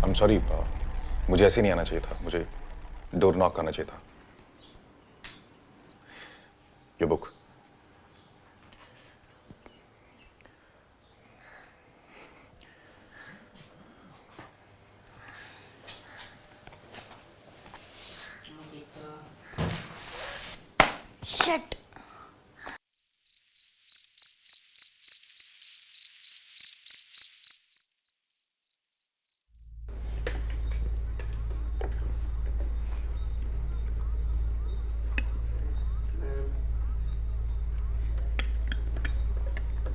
I am sorry, मुझे ऐसे नहीं आना चाहिए था, मुझे डोर नॉक करना चाहिए था। Your book. शिट।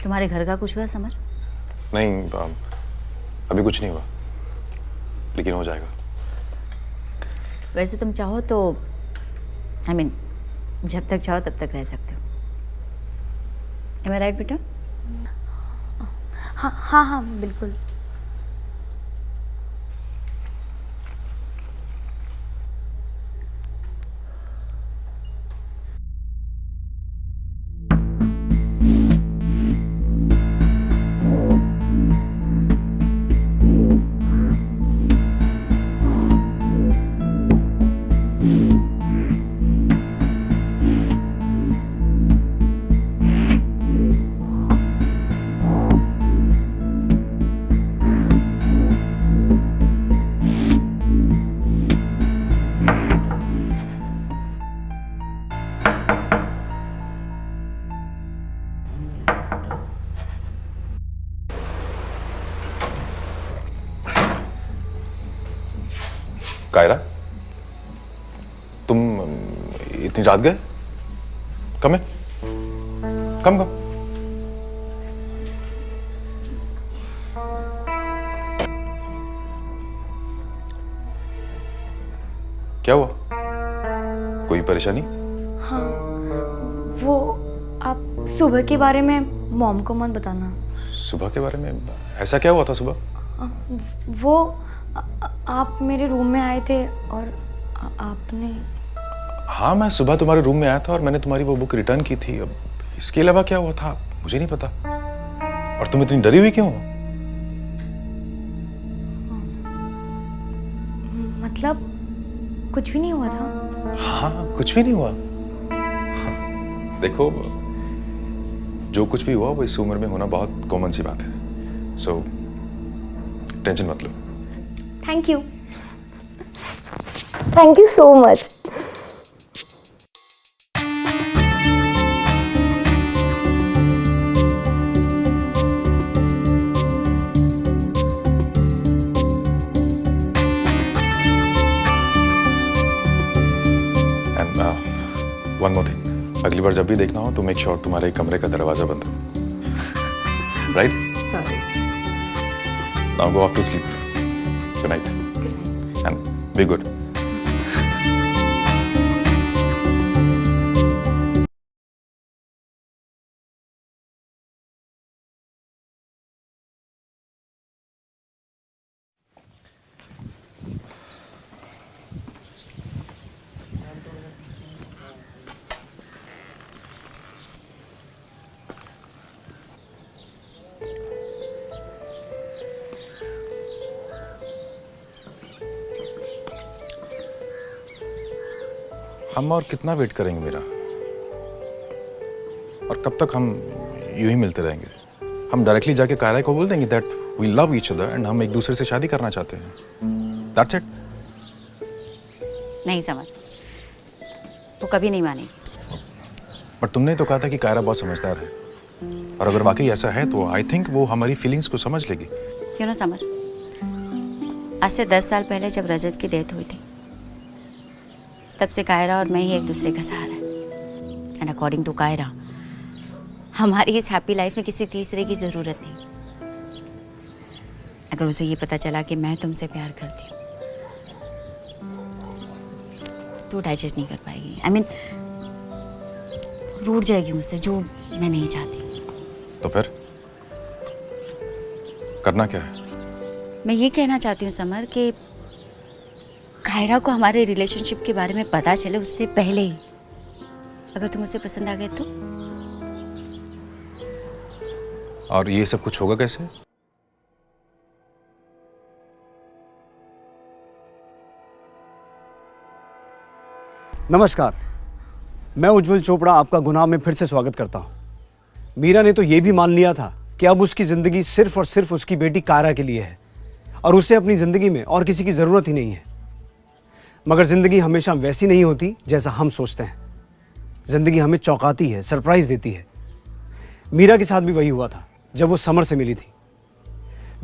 तुम्हारे घर का कुछ हुआ समर? नहीं, अभी कुछ नहीं हुआ, लेकिन हो जाएगा। वैसे तुम चाहो तो आई मीन जब तक चाहो तब तक रह सकते हो। एम आई राइट बेटा? हाँ हाँ हाँ बिल्कुल। कायरा, तुम इतनी रात गए? कम है, कम कम। क्या हुआ? कोई परेशानी? हाँ वो आप सुबह के बारे में मॉम को मत बताना। सुबह के बारे में? ऐसा क्या हुआ था सुबह? वो आप मेरे रूम में आए थे और आपने। हाँ, मैं सुबह तुम्हारे रूम में आया था और मैंने तुम्हारी वो बुक रिटर्न की थी। अब इसके अलावा क्या हुआ था मुझे नहीं पता। और तुम इतनी डरी हुई क्यों हो? मतलब कुछ भी नहीं हुआ था? हाँ, कुछ भी नहीं हुआ। हाँ, देखो, जो कुछ भी हुआ वो इस उम्र में होना बहुत कॉमन सी बात है। सो टेंशन मत लो। Thank you, thank you so much. And one more thing, अगली बार जब भी देखना हो तो मेक श्योर तुम्हारे कमरे का दरवाजा बंद हो। Right? Sorry. Now go off to sleep. Good night and be good. हम और कितना वेट करेंगे मेरा? और कब तक हम यूं ही मिलते रहेंगे? हम डायरेक्टली जाके कायरा को बोल देंगे that we love each other एंड हम एक दूसरे से शादी करना चाहते हैं। That's it. नहीं समर, वो कभी नहीं मानेगी। बट तुमने तो कहा था कि कायरा बहुत समझदार है, और अगर वाकई ऐसा है तो आई थिंक वो हमारी फीलिंग्स को समझ लेगी। क्यों ना समर, आज से 10 साल पहले जब रजत की डेथ हुई थी तब से कायरा और मैं ही एक दूसरे का सहारा है। एंड अकॉर्डिंग टू कायरा, हमारी इस हैप्पी लाइफ में किसी तीसरे की ज़रूरत नहीं। अगर उसे ये पता चला कि मैं तुमसे प्यार करती हूँ तो डाइजेस्ट नहीं कर पाएगी। आई मीन रूठ जाएगी मुझसे, जो मैं नहीं चाहती। तो फिर करना क्या है? मैं ये कहना चाहती हूँ समर कि कायरा को हमारे रिलेशनशिप के बारे में पता चले उससे पहले ही अगर तुम मुझसे पसंद आ गए तो। और ये सब कुछ होगा कैसे? नमस्कार, मैं उज्जवल चोपड़ा आपका गुनाह में फिर से स्वागत करता हूँ। मीरा ने तो ये भी मान लिया था कि अब उसकी ज़िंदगी सिर्फ और सिर्फ उसकी बेटी कायरा के लिए है और उसे अपनी ज़िंदगी में और किसी की ज़रूरत ही नहीं है। मगर ज़िंदगी हमेशा वैसी नहीं होती जैसा हम सोचते हैं। ज़िंदगी हमें चौंकाती है, सरप्राइज़ देती है। मीरा के साथ भी वही हुआ था जब वो समर से मिली थी।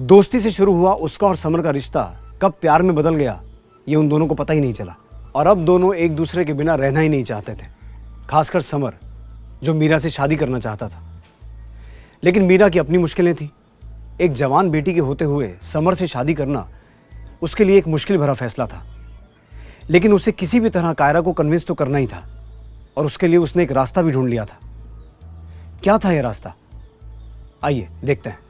दोस्ती से शुरू हुआ उसका और समर का रिश्ता कब प्यार में बदल गया ये उन दोनों को पता ही नहीं चला। और अब दोनों एक दूसरे के बिना रहना ही नहीं चाहते थे, खासकर समर जो मीरा से शादी करना चाहता था। लेकिन मीरा की अपनी मुश्किलें थी। एक जवान बेटी के होते हुए समर से शादी करना उसके लिए एक मुश्किल भरा फैसला था। लेकिन उसे किसी भी तरह कायरा को कन्विंस तो करना ही था और उसके लिए उसने एक रास्ता भी ढूंढ लिया था। क्या था यह रास्ता? आइए देखते हैं।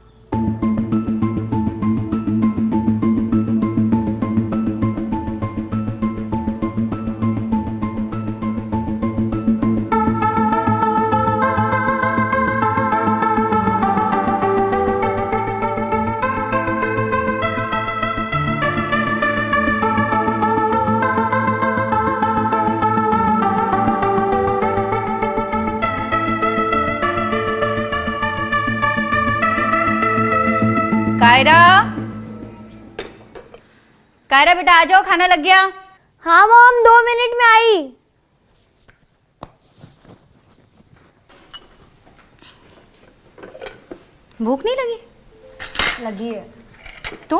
कायरा, कायरा बेटा आ जाओ, खाना लग गया। हाँ मॉम, 2 मिनट में आई। भूख नहीं लगी? लगी है। तो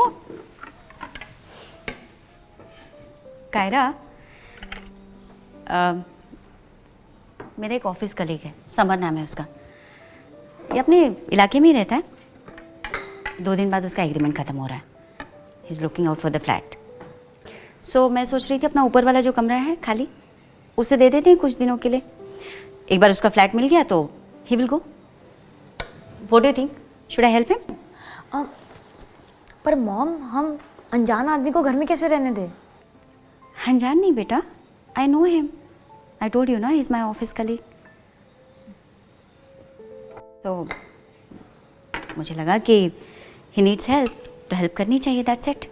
कायरा, मेरा एक ऑफिस कलीग है, समर नाम है उसका। ये अपने इलाके में ही रहता है। 2 दिन बाद उसका एग्रीमेंट ख़त्म हो रहा है। He is looking out for the flat. So मैं सोच रही थी अपना ऊपर वाला जो कमरा है खाली, उसे दे देते हैं कुछ दिनों के लिए। एक बार उसका फ्लैट मिल गया तो he will go. What do you think? Should I help him? पर मॉम, हम अनजान आदमी को घर में कैसे रहने दें? अनजान नहीं बेटा, I know him. I told you ना, he is my office colleague. तो मुझे लगा कि ही नीड्स हेल्प, तो हेल्प करनी चाहिए, दैट्स इट।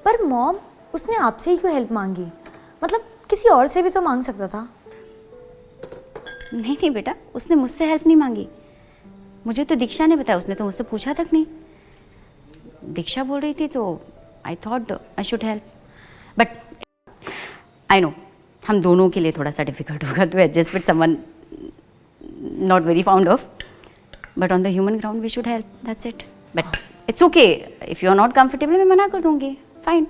पर मॉम, उसने आपसे ही क्यों हेल्प मांगी? मतलब किसी और से भी तो मांग सकता था। नहीं नहीं बेटा, उसने मुझसे हेल्प नहीं मांगी। मुझे तो दीक्षा ने बताया, उसने तो मुझसे पूछा तक नहीं। दीक्षा बोल रही थी तो I thought I should help. But I know हम दोनों के लिए थोड़ा सा डिफिकल्ट होगा to adjust with someone not very fond of, but on the human ground we should help, that's it. But it's okay, if you are not comfortable मैं मना कर दूंगी, फाइन।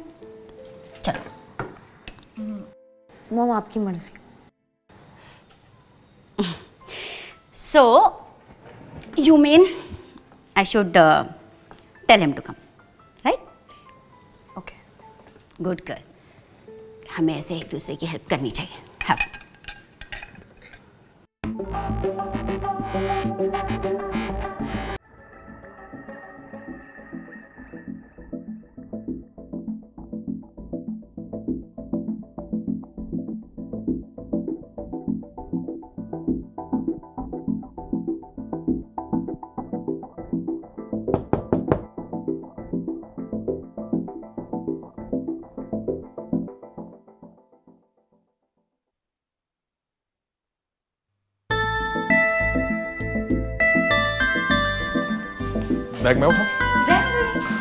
चलो मॉम, आपकी मर्जी। So you mean I should tell him to come, right? Okay. Good girl. हमें ऐसे एक दूसरे की हेल्प करनी चाहिए। हाँ। बैग में उठाओ।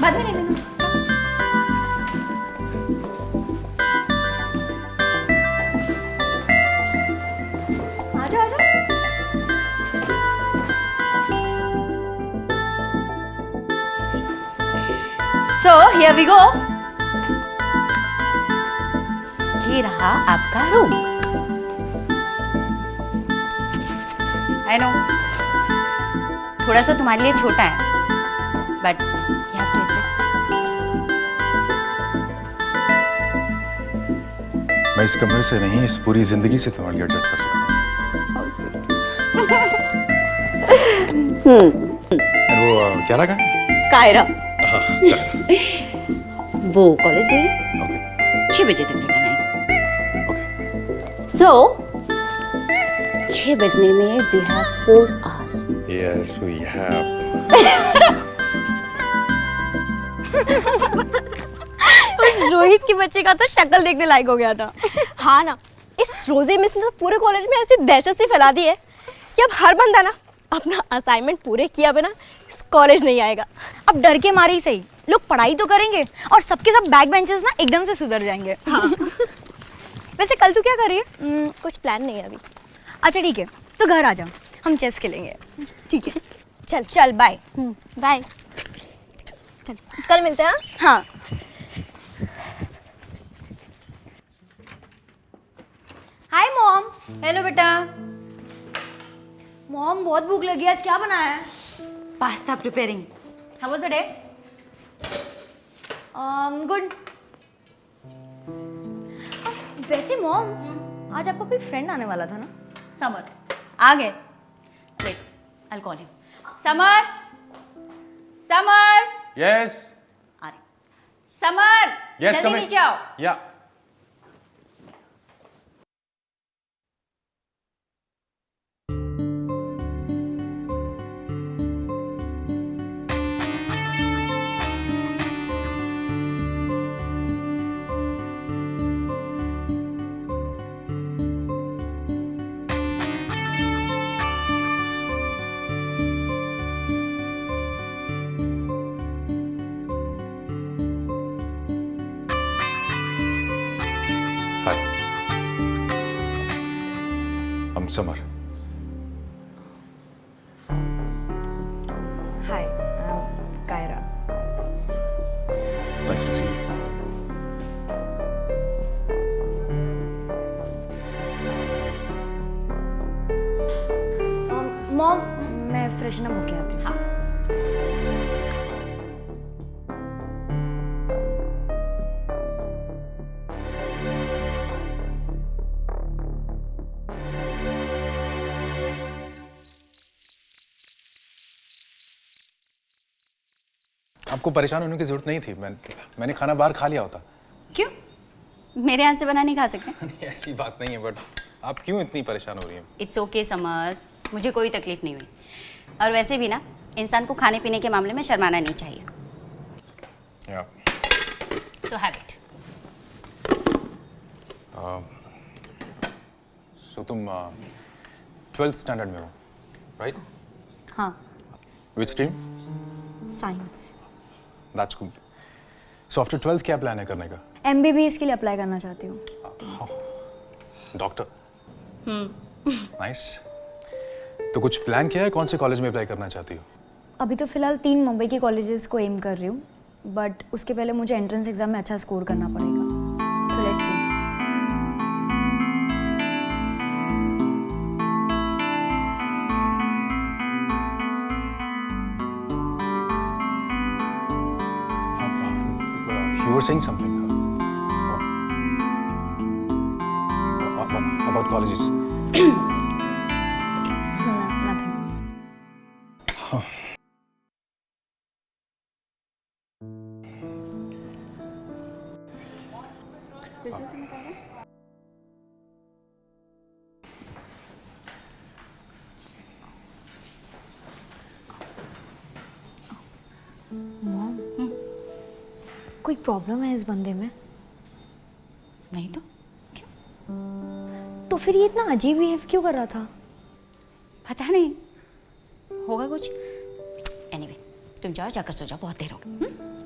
बाद में ले लेना। आजा आजा। So here we go. ये रहा आपका रूम। I know थोड़ा सा तुम्हारे लिए छोटा है, but you have to adjust. मैं इस कमरे से नहीं, इस पूरी जिंदगी से तुम्हारे लिए एडजस्ट कर सकता हूँ। और वो क्या लगा? कायरा। हाँ, वो कॉलेज गई है, ओके 6 बजे तक रिटर्न आएगी। ओके। So 6 बजने में we have 4 hours. Yes, we have. उस रोहित के बच्चे का तो शक्ल देखने लायक हो गया था। हाँ ना, इस रोजे मिस ने तो पूरे कॉलेज में ऐसी दहशत सी फैला दी है कि अब हर बंदा ना अपना असाइनमेंट पूरे किया बिना इस कॉलेज नहीं आएगा। अब डर के मारे ही सही, लोग पढ़ाई तो करेंगे और सबके सब बैक बेंचेस ना एकदम से सुधर जाएंगे। हाँ। वैसे कल तू क्या कर रही है? कुछ प्लान नहीं है अभी। अच्छा ठीक है, तो घर आ जा, हम चेस खेलेंगे। ठीक है, चल चल बाय। बाय। चल कल मिलते हैं। हाँ। Hi mom. हेलो बेटा। मॉम बहुत भूख लगी है, आज क्या बनाया है? Pasta preparing. How was the day? Good. वैसे मॉम, आज आपका कोई फ्रेंड आने वाला था ना? समर आ गए। Wait, I call him. Samar, Samar. Yes. आ रहे। समर, Yes, जल्दी come in. नीचे आओ। Yeah. Hi. I'm Samar. Hi, Kaira. Nice to see you. Mom, मैं फ्रेशन अप होके आती हूँ। हाँ। आपको परेशान होने की जरूरत नहीं थी। मैंने खाना बाहर खा लिया होता। क्यों? मेरे हाथ से बना नहीं खा सकते? नहीं, ऐसी बात नहीं है, बट आप क्यों इतनी परेशान हो रही हैं? इट्स ओके समर, मुझे कोई तकलीफ नहीं हुई। और वैसे भी ना, इंसान को खाने पीने के मामले में शर्माना नहीं चाहिए। या सो हैव इट। सो तुम 12th स्टैंडर्ड में हो, राइट? हाँ, विच stream? Science. That's good. So after 12th क्या प्लान है करने का? MBBS के लिए अप्लाई करना चाहती हूँ। डॉक्टर। नाइस। तो कुछ प्लान किया है, कौन से कॉलेज में अप्लाई करना चाहती हो? अभी तो फिलहाल 3 मुंबई के कॉलेजेस को एम कर रही हूँ, बट उसके पहले मुझे एंट्रेंस एग्जाम में अच्छा स्कोर करना पड़ेगा। So let's see. You were saying something about colleges. Nothing. Mom, कोई प्रॉब्लम है इस बंदे में? नहीं तो तो फिर ये इतना अजीब बिहेव क्यों कर रहा था? पता नहीं, होगा कुछ। एनीवे, तुम जाओ, जाकर सो जाओ, बहुत देर हो गई।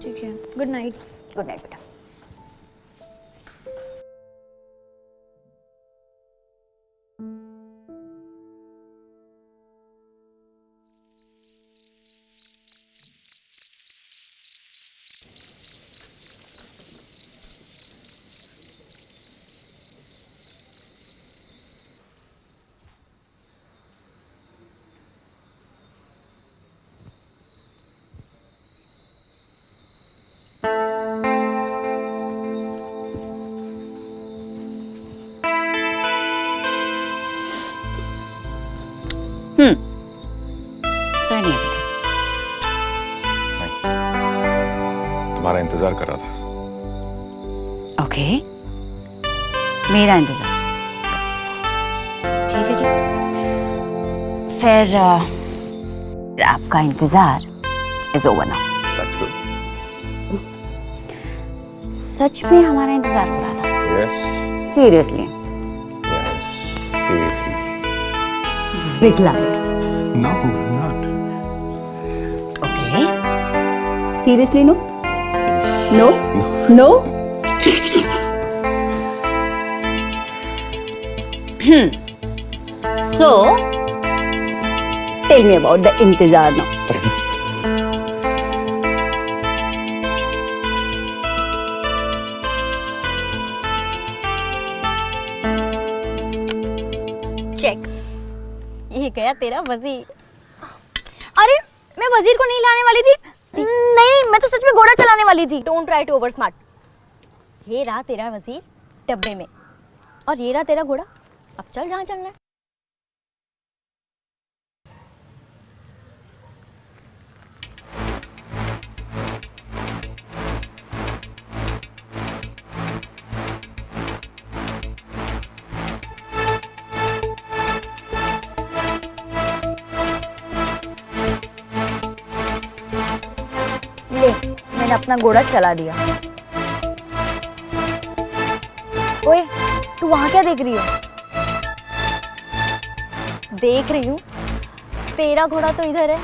ठीक है, गुड नाइट। गुड नाइट बेटा। सोया नहीं अभी तक। नहीं, तुम्हारा इंतजार कर रहा था। ओके, मेरा इंतजार। ठीक है जी, फिर आपका इंतजार is over now. That's good. सच में हमारा इंतजार हो रहा था? Yes. Seriously? Big lie. No, I'm not. Okay. Seriously, no? No? No? So, tell me about the इंतजार now. चेक, ये गया तेरा वजीर. अरे मैं वजीर को नहीं लाने वाली थी. नहीं, मैं तो सच में घोड़ा चलाने वाली थी. Don't try to over smart. ये रहा तेरा वजीर डब्बे में, और ये रहा तेरा घोड़ा. अब चल जहाँ चलना है. ले, मैंने अपना घोड़ा चला दिया. ओए, तू वहां क्या देख रही है? देख रही हूँ, तेरा घोड़ा तो इधर है,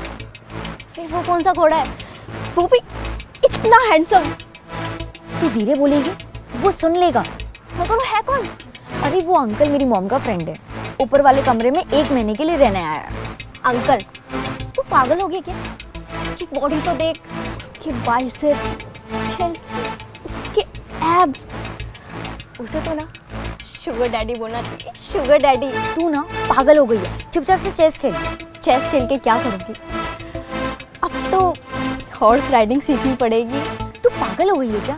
फिर वो कौन सा घोड़ा है, वो भी इतना हैंडसम. तू धीरे बोलेगी, वो सुन लेगा. मगर वो है कौन? अरे वो अंकल मेरी मॉम का फ्रेंड है. ऊपर वाले कमरे में 1 महीने के लिए रहने आया है. अंकल, तू पागल हो गई क्या? उसकी बॉडी तो देख, उसके बाइसेप, चेस्ट, उसके एब्स. उसे तो ना शुगर डैडी बोलना चाहिए, शुगर डैडी. तू ना पागल हो गई है. चुपचाप से चेस खेल. चेस खेल के क्या करूँगी? अब तो हॉर्स राइडिंग सीखनी पड़ेगी. तू पागल हो गई है क्या?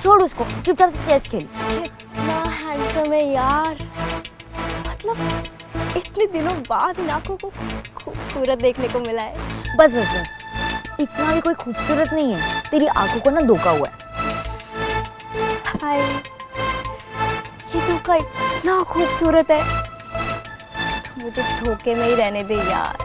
छोड़ उसको, चुपचाप से चेस खेल. कितना हैंडसम है यार. मतलब इतने दिनों बाद इन आंखों को खूबसूरत देखने को मिला है. बस बस बस, इतना भी कोई खूबसूरत नहीं है. तेरी आंखों को ना धोखा हुआ है. हाय, ये धोखा इतना खूबसूरत है. मुझे धोखे में ही रहने दे यार.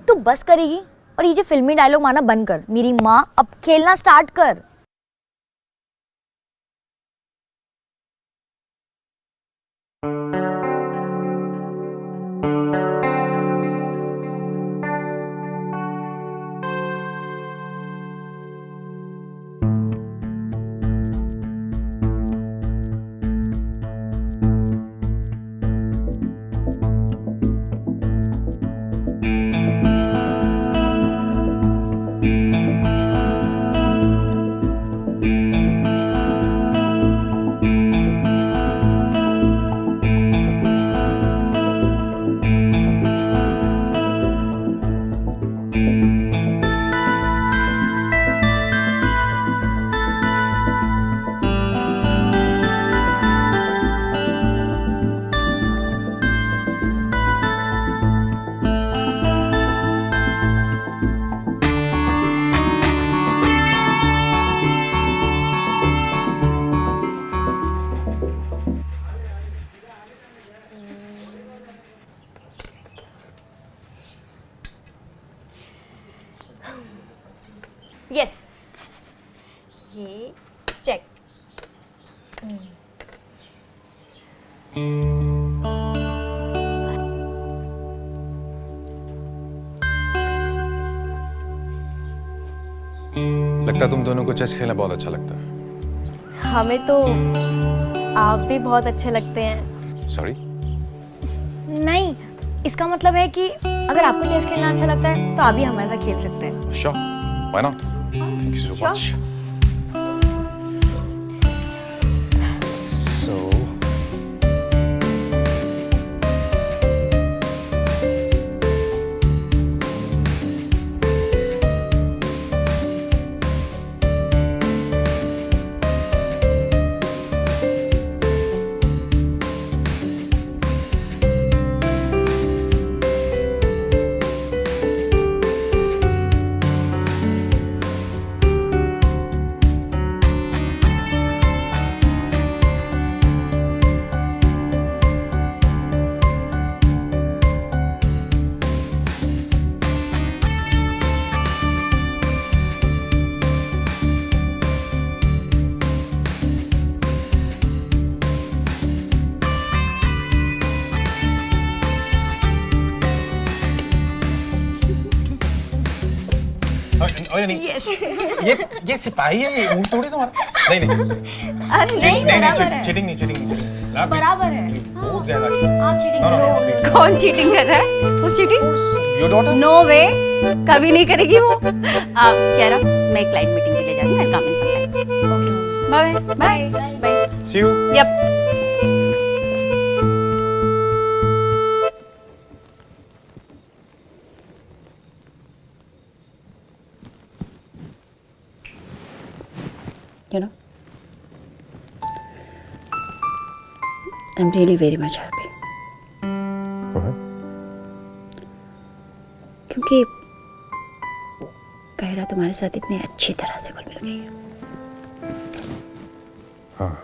तू बस करेगी और ये जो फिल्मी डायलॉग मारना बंद कर. मेरी माँ, अब खेलना स्टार्ट कर. यस, ये चेक. लगता है तुम दोनों को चेस खेलना बहुत अच्छा लगता है. हमें तो आप भी बहुत अच्छे लगते हैं. सॉरी. नहीं, इसका मतलब है कि अगर आपको चेस खेलना अच्छा लगता है तो आप भी हमारे साथ खेल सकते हैं. Sure, why not. Thank you so much. So ओए नहीं ये सिपाही है, ये ऊँट थोड़ी तुम्हारा। नहीं अरे नहीं, बराबर है, चीटिंग नहीं। बराबर है। बहुत गहरा। आप चीटिंग No, no, no, करो। कौन चीटिंग कर रहा है? वो चीटिंग? Your daughter? नो वे, कभी नहीं करेगी वो। कह रहा मैं एक क्लाइंट मीटिंग के लिए जा रही हूँ, I come in some time. Bye bye bye. See you. Yup. You know, I'm really very much happy. क्योंकि कायरा तुम्हारे साथ इतनी अच्छी तरह से घुल मिल गई है। हाँ।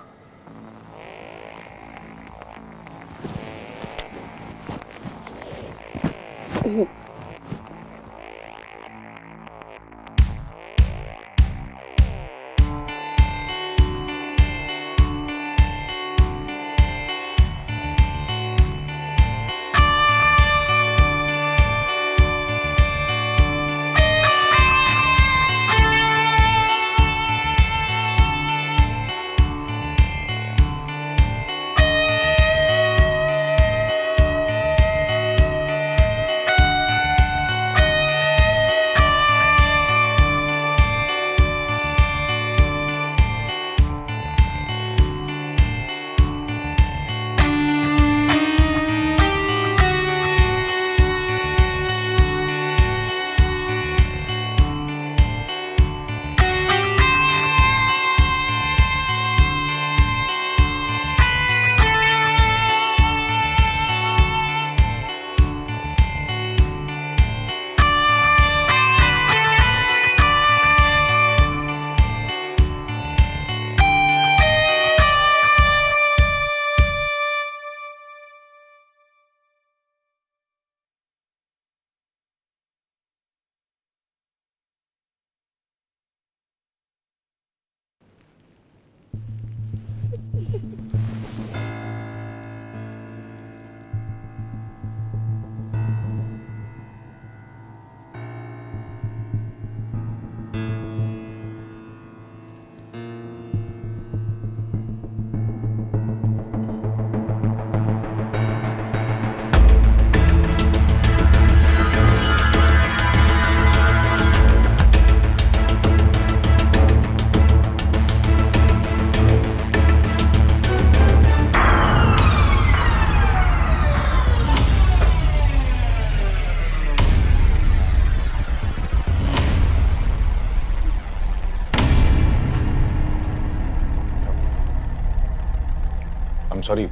I'm sorry,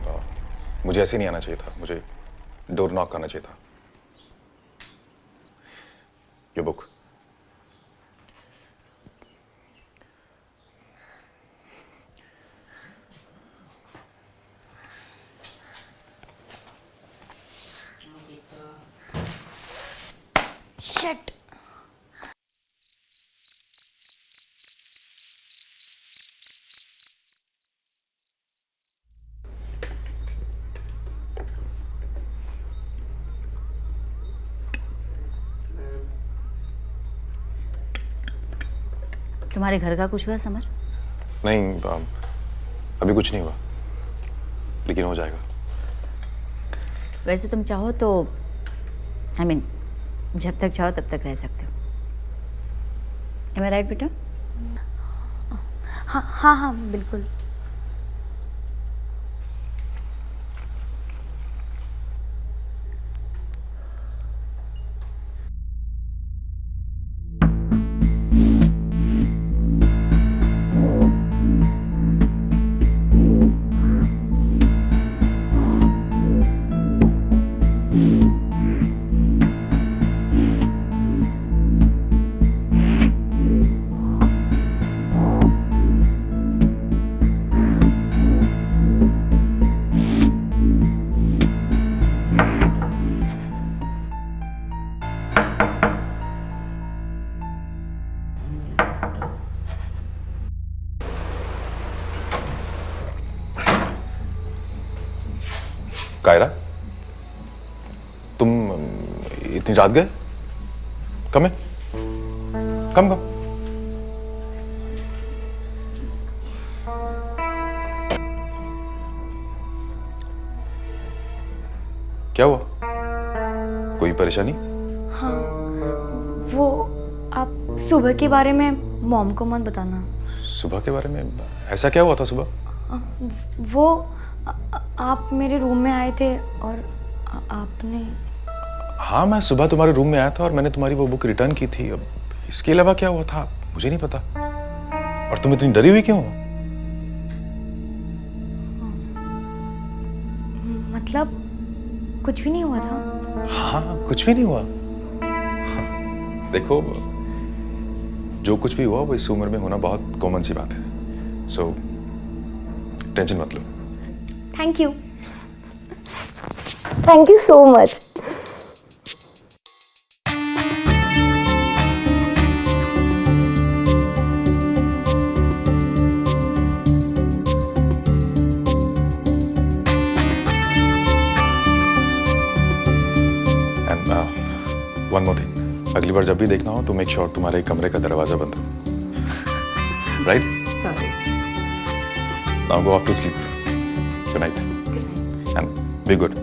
मुझे ऐसे नहीं आना चाहिए था, मुझे डोर नॉक करना चाहिए था। Your book. Shit. तुम्हारे घर का कुछ हुआ समर? नहीं, अभी कुछ नहीं हुआ, लेकिन हो जाएगा। वैसे तुम चाहो तो I mean, जब तक चाहो तब तक रह सकते हो। Am I right बेटा? हाँ हाँ हाँ बिल्कुल। कायरा, तुम इतनी रात गए? कम है? कम कम। क्या हुआ? कोई परेशानी? हाँ, वो आप सुबह के बारे में मॉम को मत बताना। सुबह के बारे में? ऐसा क्या हुआ था सुबह? वो आप मेरे रूम में आए थे और आपने। हाँ, मैं सुबह तुम्हारे रूम में आया था और मैंने तुम्हारी वो बुक रिटर्न की थी। अब इसके अलावा क्या हुआ था मुझे नहीं पता। और तुम इतनी डरी हुई क्यों हो? मतलब कुछ भी नहीं हुआ था? हाँ, कुछ भी नहीं हुआ। देखो, जो कुछ भी हुआ वो इस उम्र में होना बहुत कॉमन सी बात है। सो टेंशन मत लो। Thank you. Thank you so much. And one more thing, अगली बार जब भी देखना हो तो मेक श्योर तुम्हारे कमरे का दरवाजा बंद हो। Right? Sorry. Now go off to sleep. Good night and be good.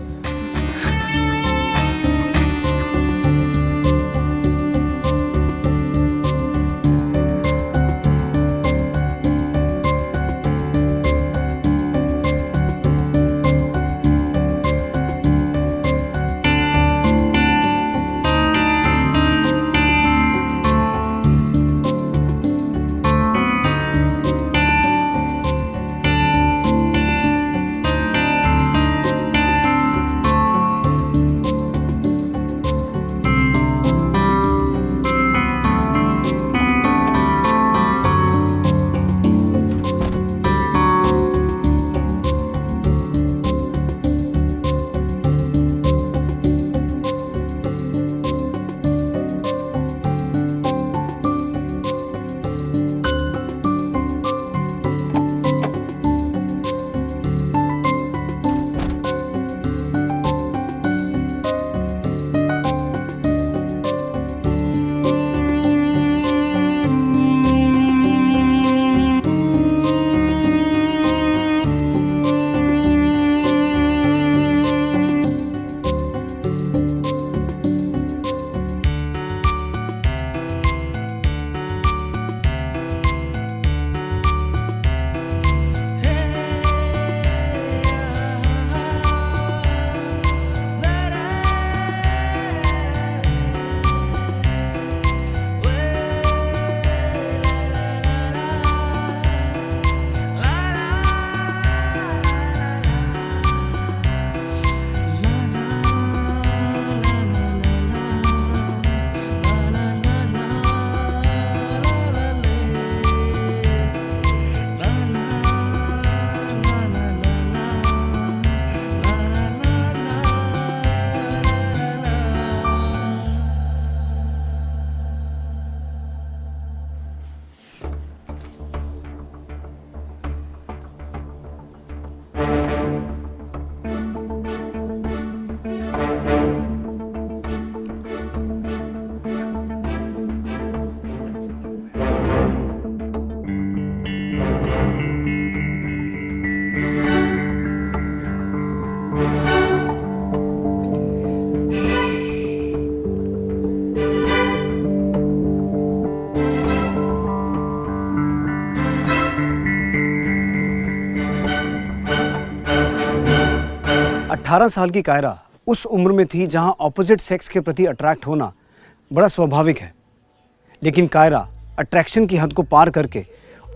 अठारह साल की कायरा उस उम्र में थी जहां ऑपोजिट सेक्स के प्रति अट्रैक्ट होना बड़ा स्वाभाविक है। लेकिन कायरा अट्रैक्शन की हद को पार करके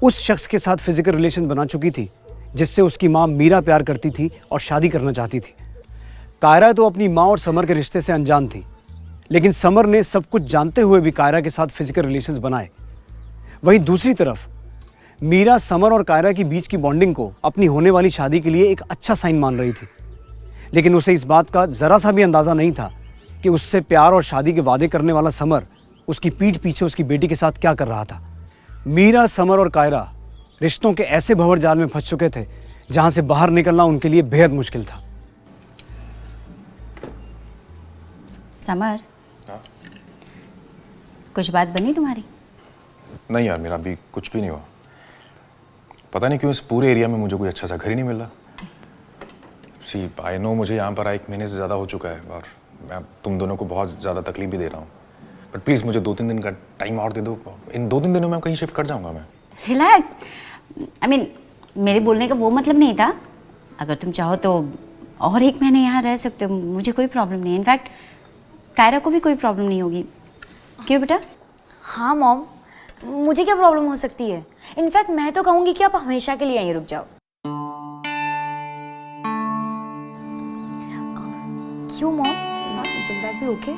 उस शख्स के साथ फिजिकल रिलेशन बना चुकी थी जिससे उसकी माँ मीरा प्यार करती थी और शादी करना चाहती थी। कायरा तो अपनी माँ और समर के रिश्ते से अनजान थी, लेकिन समर ने सब कुछ जानते हुए भी कायरा के साथ फिजिकल रिलेशंस बनाए। वहीं दूसरी तरफ मीरा समर और कायरा की बीच की बॉन्डिंग को अपनी होने वाली शादी के लिए एक अच्छा साइन मान रही थी, लेकिन उसे इस बात का ज़रा सा भी अंदाज़ा नहीं था कि उससे प्यार और शादी के वादे करने वाला समर उसकी पीठ पीछे उसकी बेटी के साथ क्या कर रहा था। मीरा, समर और कायरा रिश्तों के ऐसे भंवर जाल में फंस चुके थे जहां से बाहर निकलना उनके लिए बेहद मुश्किल था। समर, कुछ बात बनी तुम्हारी? नहीं यार, मेरा अभी कुछ भी नहीं हुआ। पता नहीं क्यों इस पूरे एरिया में मुझे कोई अच्छा सा घर ही नहीं मिल रहा। सी आई नो मुझे यहाँ पर 1 महीने से ज़्यादा हो चुका है और मैं तुम दोनों को बहुत ज़्यादा तकलीफ भी दे रहा हूँ, बट प्लीज़ मुझे 2-3 दिन का टाइम और दे दो। इन 2-3 दिनों में कहीं शिफ्ट कर जाऊँगा मैं। रिलैक्स, आई मीन मेरे बोलने का वो मतलब नहीं था। अगर तुम चाहो तो और 1 महीने यहाँ रह सकते हो, मुझे कोई प्रॉब्लम नहीं है। इनफैक्ट कायरा को भी कोई प्रॉब्लम नहीं होगी। क्यों बेटा? हाँ मॉम, मुझे क्या प्रॉब्लम हो सकती है? इनफैक्ट मैं तो कहूँगी कि आप हमेशा के लिए यहीं रुक जाओ। क्यों mom, will that be okay?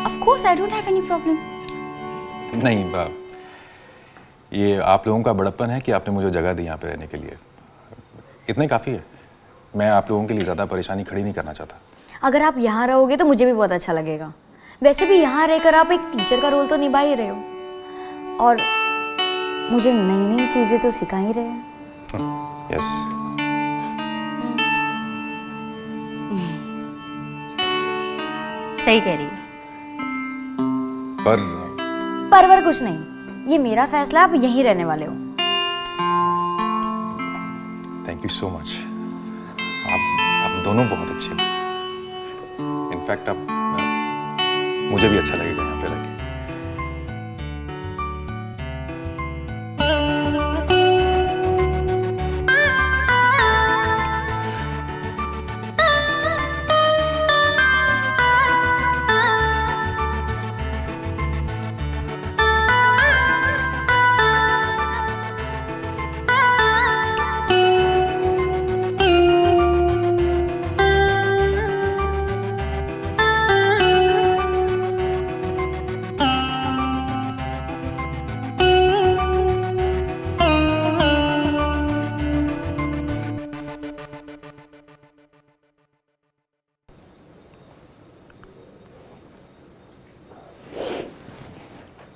Of course I don't have any problem. नहीं, ये आप लोगों का बड़प्पन है कि आपने मुझे जगह दी यहाँ पे रहने के लिए। इतने काफ़ी है। मैं आप लोगों के लिए ज़्यादा परेशानी खड़ी नहीं करना चाहता। अगर आप यहाँ रहोगे तो मुझे भी बहुत अच्छा लगेगा। वैसे भी यहाँ रहकर आप एक टीचर का रोल तो निभा ही रहे हो और मुझे नई नई चीज़ें तो सिखा ही रहे हैं। यस। सही कह रही है। पर कुछ नहीं, ये मेरा फैसला, आप यहीं रहने वाले हो। Thank you so much. आप दोनों बहुत अच्छे हो। इनफैक्ट अब मुझे भी अच्छा लगेगा यहाँ पे रह के।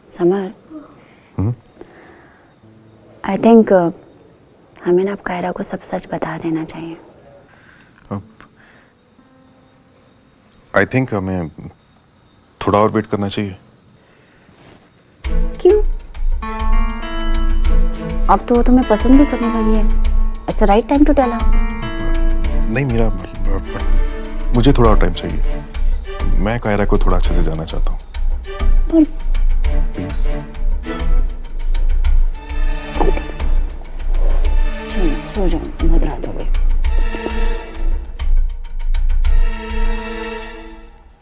समर, आई थिंक हमें ना अब कायरा को सब सच बता देना चाहिए। आई थिंक हमें थोड़ा और वेट करना चाहिए। क्यों? अब तो वो तुम्हें पसंद भी करने लगी है। It's a right time to tell her. नहीं मेरा, मुझे थोड़ा और टाइम चाहिए। मैं कायरा को थोड़ा अच्छे से जानना चाहता हूँ। प्लीज। सो जाओ, बहुत रात हो गई।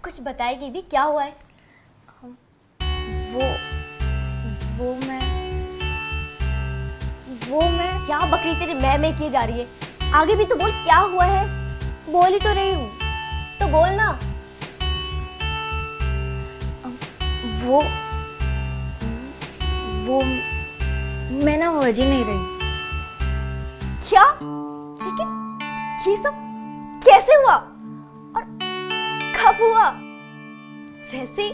कुछ बताएगी भी, क्या हुआ है? वो मैं क्या बकरी तेरी मैं किए जा रही है? आगे भी तो बोल, क्या हुआ है? बोल ही तो रही हूँ। तो बोल ना। वो मैं ना वज ही नहीं रही। क्या? लेकिन ये सब कैसे हुआ और कब हुआ? वैसे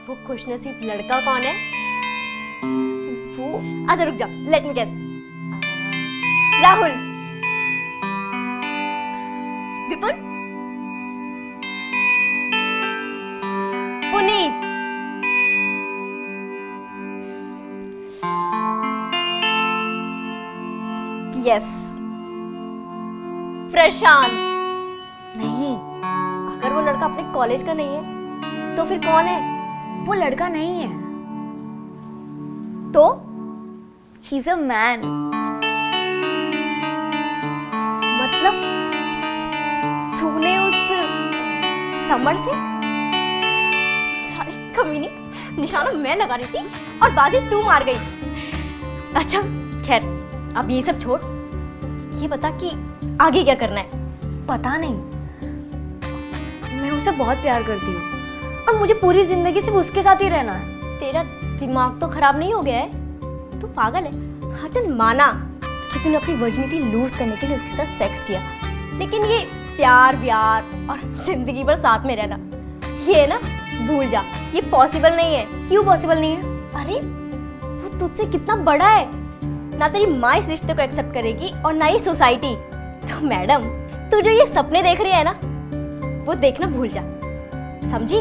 वो खुशनसीब लड़का कौन है? वो आजा, रुक जा, लेट मी गेस। राहुल, विपुल, पुनीत, यस, प्रशांत। नहीं, अगर वो लड़का अपने कॉलेज का नहीं है तो फिर कौन है? वो लड़का नहीं है। तो ही इज अ मैन। मतलब तूने उस समर से? सारी कमीनी, निशाना मैं लगा रही थी और बाजी तू मार गई। अच्छा खैर, अब ये सब छोड़, ये बता कि आगे क्या करना है? पता नहीं, मैं उसे बहुत प्यार करती हूँ और मुझे पूरी जिंदगी सिर्फ उसके साथ ही रहना है। तेरा दिमाग तो खराब नहीं हो गया है? तू पागल है? हाँ चल माना कि तूने अपनी वर्जिनिटी लूज करने के लिए उसके साथ सेक्स किया, लेकिन ये प्यार व्यार और जिंदगी भर साथ में रहना, ये ना भूल जा, ये पॉसिबल नहीं है। क्यों पॉसिबल नहीं है? अरे वो तुझसे कितना बड़ा है, ना तेरी माँ इस रिश्ते को एक्सेप्ट करेगी और ना ही सोसाइटी। तो मैडम, तू जो ये सपने देख रही है ना, वो देखना भूल जा, समझी?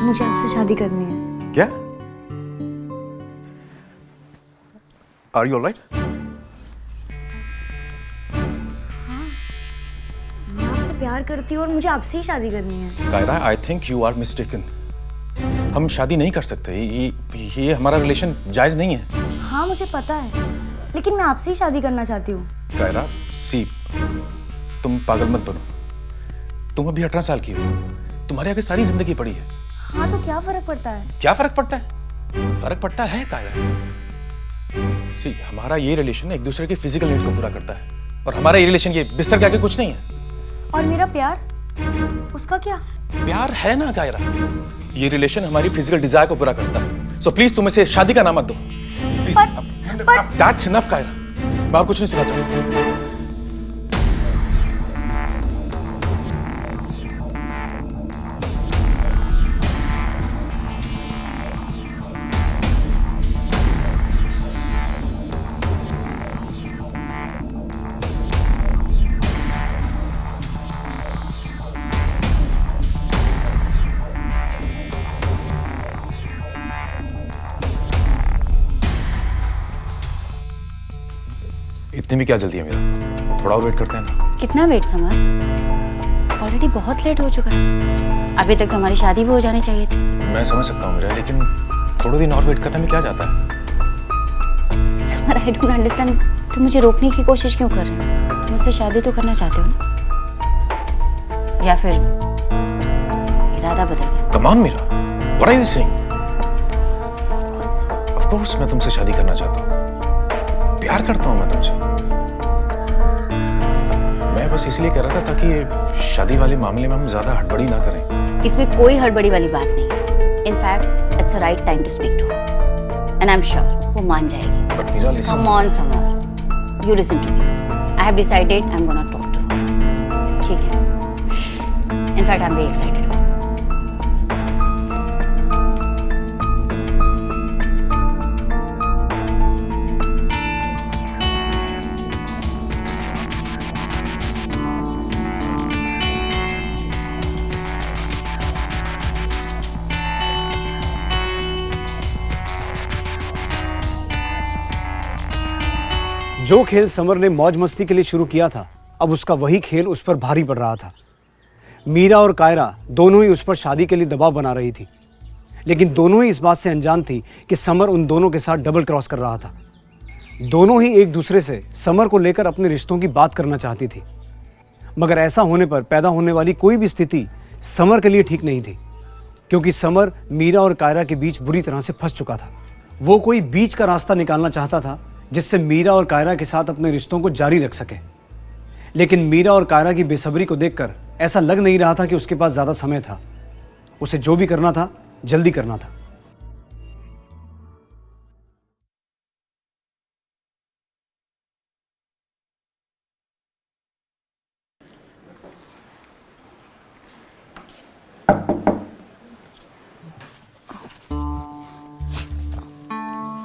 मुझे आपसे शादी करनी है। क्या? Are you alright? मैं आपसे प्यार करती हूँ और मुझे आपसे ही शादी करनी है। Kaira, I think you are mistaken. हम शादी नहीं कर सकते। ये हमारा रिलेशन जायज नहीं है। हाँ मुझे पता है, लेकिन मैं आपसे ही शादी करना चाहती हूँ। कायरा, सी, तुम पागल मत बनो। तुम अभी 18 साल की हो। तुम्हारे आगे सारी जिंदगी पड़ी है। हाँ तो क्या फर्क पड़ता है? क्या फर्क पड़ता है? फर्क पड़ता है कायरा। सी, हमारा ये रिलेशन एक दूसरे की फिजिकल नीड को पूरा करता है, और हमारा ये रिलेशन ये बिस्तर के आगे कुछ नहीं है। और मेरा प्यार, उसका क्या? प्यार है ना कायरा। ये रिलेशन हमारी फिजिकल डिजायर को पूरा करता है। सो प्लीज तुम इसे शादी का नाम मत दो। That's enough Kaira. मैं और कुछ नहीं सुनना चाहता। इतनी भी क्या जल्दी है मेरा? थोड़ा और वेट करते हैं ना। कितना वेट समर? ऑलरेडी बहुत लेट हो चुका है। अभी तक तो हमारी शादी भी हो जानी चाहिए थी। मैं समझ सकता हूँ मेरा, लेकिन थोड़े दिन और वेट करने में क्या जाता है? Summer, I don't understand. तुम मुझे रोकने की कोशिश क्यों कर रहे हो? तुम मुझसे शादी तो करना चाहते हो ना? या फिर इरादा बदल गया? Come on Meera, what are you saying? Of course मैं तुमसे शादी करना चाहता हूँ। प्यार करता हूँ मैं तुमसे। मैं बस इसलिए कह रहा था ताकि शादी वाले मामले में हम ज्यादा हड़बड़ी ना करें। इसमें कोई हड़बड़ी वाली बात नहीं है। In fact it's a right time to speak to her, and I am sure वो मान जाएगी। But Meera, listen. Come on Samar, you listen to me. I have decided I am gonna talk to her. ठीक है? In fact I am very excited. जो खेल summer ने मौज मस्ती के लिए शुरू किया था, अब उसका वही खेल उस पर भारी पड़ रहा था। मीरा और कायरा दोनों ही उस पर शादी के लिए दबाव बना रही थी, लेकिन दोनों ही इस बात से अनजान थी कि समर उन दोनों के साथ डबल क्रॉस कर रहा था। दोनों ही एक दूसरे से समर को लेकर अपने रिश्तों की बात करना चाहती थी, मगर ऐसा होने पर पैदा होने वाली कोई भी स्थिति समर के लिए ठीक नहीं थी, क्योंकि समर मीरा और कायरा के बीच बुरी तरह से फंस चुका था। वो कोई बीच का रास्ता निकालना चाहता था जिससे मीरा और कायरा के साथ अपने रिश्तों को जारी रख सके, लेकिन मीरा और कायरा की बेसब्री को देखकर ऐसा लग नहीं रहा था कि उसके पास ज्यादा समय था। उसे जो भी करना था जल्दी करना था।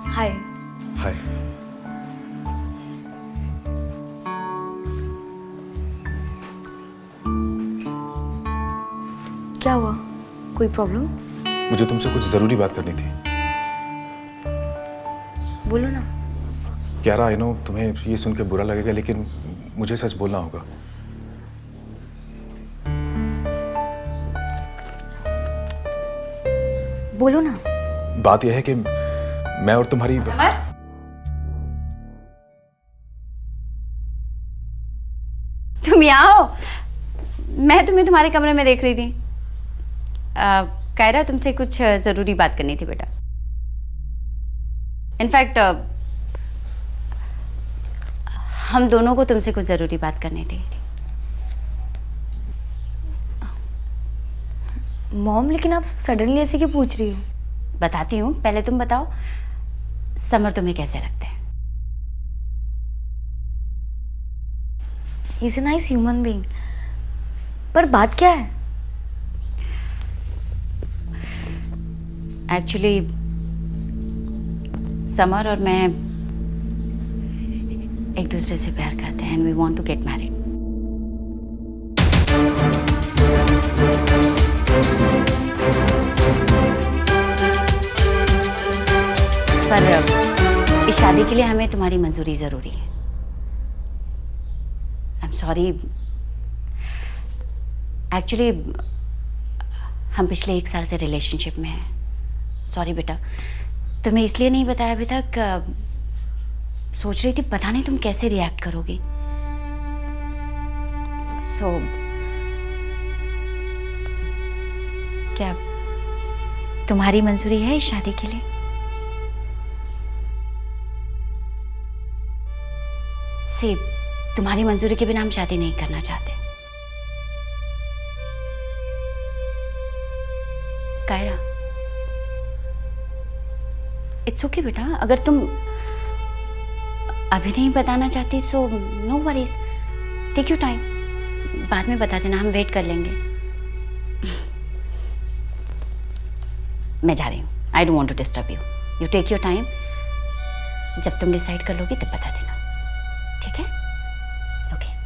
हाय। हाय। क्या हुआ? कोई प्रॉब्लम? मुझे तुमसे कुछ जरूरी बात करनी थी। बोलो ना। क्यारा, आई नो तुम्हें ये सुन के बुरा लगेगा, लेकिन मुझे सच बोलना होगा। बोलो ना। बात यह है कि मैं और तुम्हारी तुम यहाँ हो? मैं तुम्हें तुम्हारे कमरे में देख रही थी। कायरा, तुमसे कुछ ज़रूरी बात करनी थी बेटा। इनफैक्ट हम दोनों को तुमसे कुछ ज़रूरी बात करनी थी। मॉम, लेकिन आप सडनली ऐसे क्यों पूछ रही हो? बताती हूँ, पहले तुम बताओ समर तुम्हें कैसे लगते हैं? He is a nice human being. पर बात क्या है? एक्चुअली समर और मैं एक दूसरे से प्यार करते हैं and we want to get married. पर इस शादी के लिए हमें तुम्हारी मंजूरी ज़रूरी है। आई एम सॉरी, एक्चुअली हम पिछले 1 साल से रिलेशनशिप में हैं। सॉरी बेटा, तुम्हें इसलिए नहीं बताया अभी तक, सोच रही थी पता नहीं तुम कैसे रिएक्ट करोगी। सो क्या तुम्हारी मंजूरी है इस शादी के लिए? सी, तुम्हारी मंजूरी के बिना हम शादी नहीं करना चाहते। कायरा, इट्स ओके बेटा, अगर तुम अभी नहीं बताना चाहती so no worries, take your time, बाद में बता देना, हम वेट कर लेंगे। मैं जा रही हूँ, I don't want to disturb you, you take your time, जब तुम डिसाइड कर लोगी तब बता देना, ठीक है? ओके।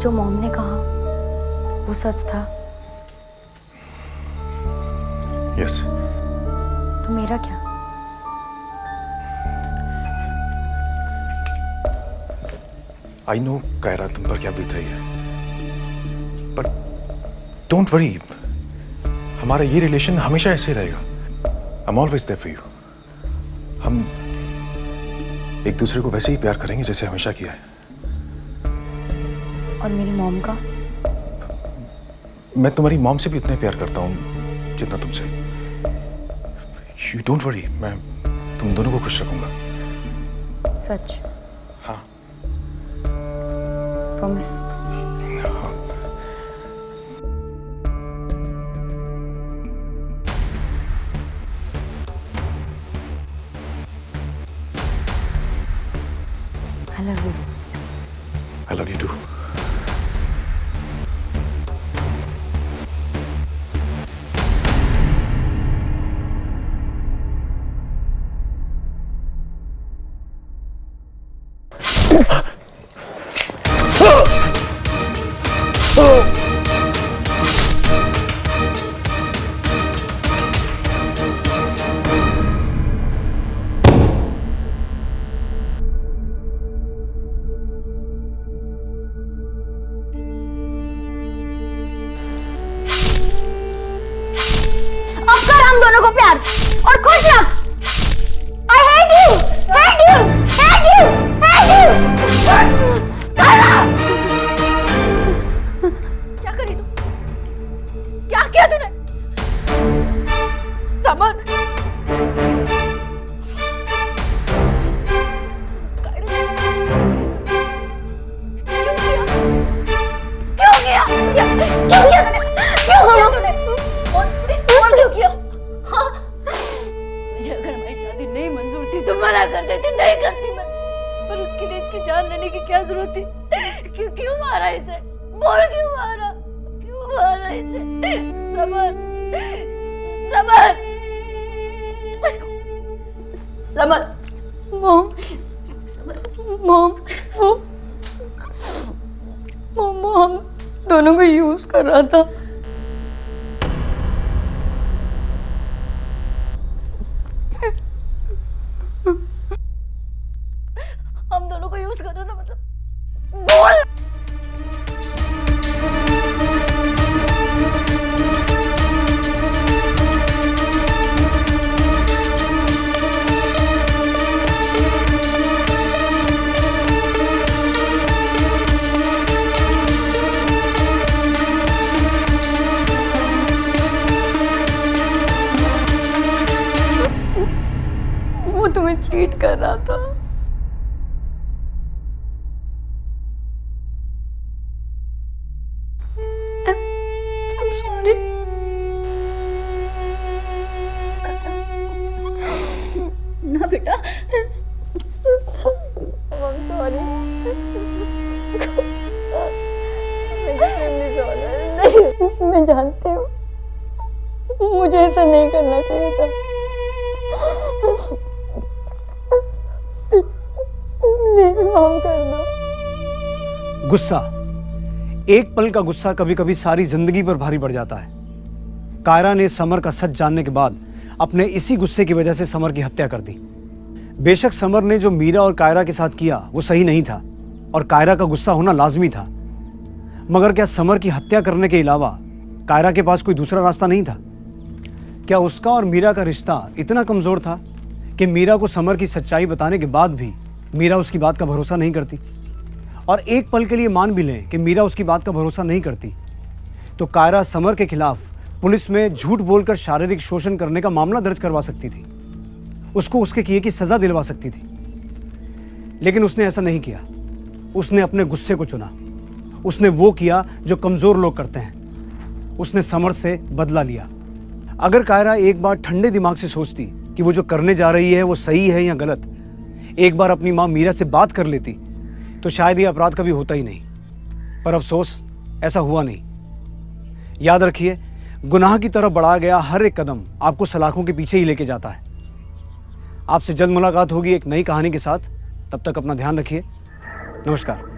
जो मॉम ने कहा वो सच था? यस। तो मेरा क्या? आई नो कायरा तुम पर क्या बीत रही है, बट डोंट वरी, हमारा ये रिलेशन हमेशा ऐसे रहेगा। I am always there for you. हम एक दूसरे को वैसे ही प्यार करेंगे जैसे हमेशा किया है। और मेरी मॉम का? मैं तुम्हारी मॉम से भी उतना प्यार करता हूँ जितना तुमसे। यू डोंट वरी, मैं तुम दोनों को खुश रखूंगा। सच? हाँ। प्रॉमिस? हाँ। I love you. I love you too. हम दोनों को प्यार और खुश रख। I hate you, hate you, hate you, hate you। क्या करी तू? क्या किया तूने? समर, क्यों किया तूने? क्यों किया तूने? क्यों किया? हाँ? मुझे अगर हमारी शादी नहीं मंजूर थी तो मना कर देती, नहीं करती मैं, पर उसके लिए इसकी जान लेने की क्या जरूरत थी? क्यों मारा इसे? बोल, क्यों मारा? क्यों मारा इसे? Summer, summer, summer, mom, mom, mom दोनों को यूज कर रहा था। हम दोनों को यूज कर रहा था, मतलब बोल। वो तुम्हें चीट कर रहा था। I'm sorry. ना बेटा, I'm sorry. नहीं, मैं जानती हूँ मुझे ऐसा नहीं करना चाहिए था। प्लीज माफ कर दो। गुस्सा, एक पल का गुस्सा कभी कभी सारी जिंदगी पर भारी पड़ जाता है। कायरा ने समर का सच जानने के बाद अपने इसी गुस्से की वजह से समर की हत्या कर दी। बेशक समर ने जो मीरा और कायरा के साथ किया वो सही नहीं था और कायरा का गुस्सा होना लाजमी था, मगर क्या समर की हत्या करने के अलावा कायरा के पास कोई दूसरा रास्ता नहीं था? क्या उसका और मीरा का रिश्ता इतना कमजोर था कि मीरा को समर की सच्चाई बताने के बाद भी मीरा उसकी बात का भरोसा नहीं करती? और एक पल के लिए मान भी लें कि मीरा उसकी बात का भरोसा नहीं करती, तो कायरा समर के खिलाफ पुलिस में झूठ बोलकर शारीरिक शोषण करने का मामला दर्ज करवा सकती थी, उसको उसके किए की सजा दिलवा सकती थी। लेकिन उसने ऐसा नहीं किया। उसने अपने गुस्से को चुना। उसने वो किया जो कमजोर लोग करते हैं। उसने समर से बदला लिया। अगर कायरा एक बार ठंडे दिमाग से सोचती कि वो जो करने जा रही है वो सही है या गलत, एक बार अपनी माँ मीरा से बात कर लेती, तो शायद ये अपराध कभी होता ही नहीं। पर अफसोस, ऐसा हुआ नहीं। याद रखिए, गुनाह की तरफ बढ़ा गया हर एक कदम आपको सलाखों के पीछे ही लेके जाता है। आपसे जल्द मुलाकात होगी एक नई कहानी के साथ। तब तक अपना ध्यान रखिए। नमस्कार।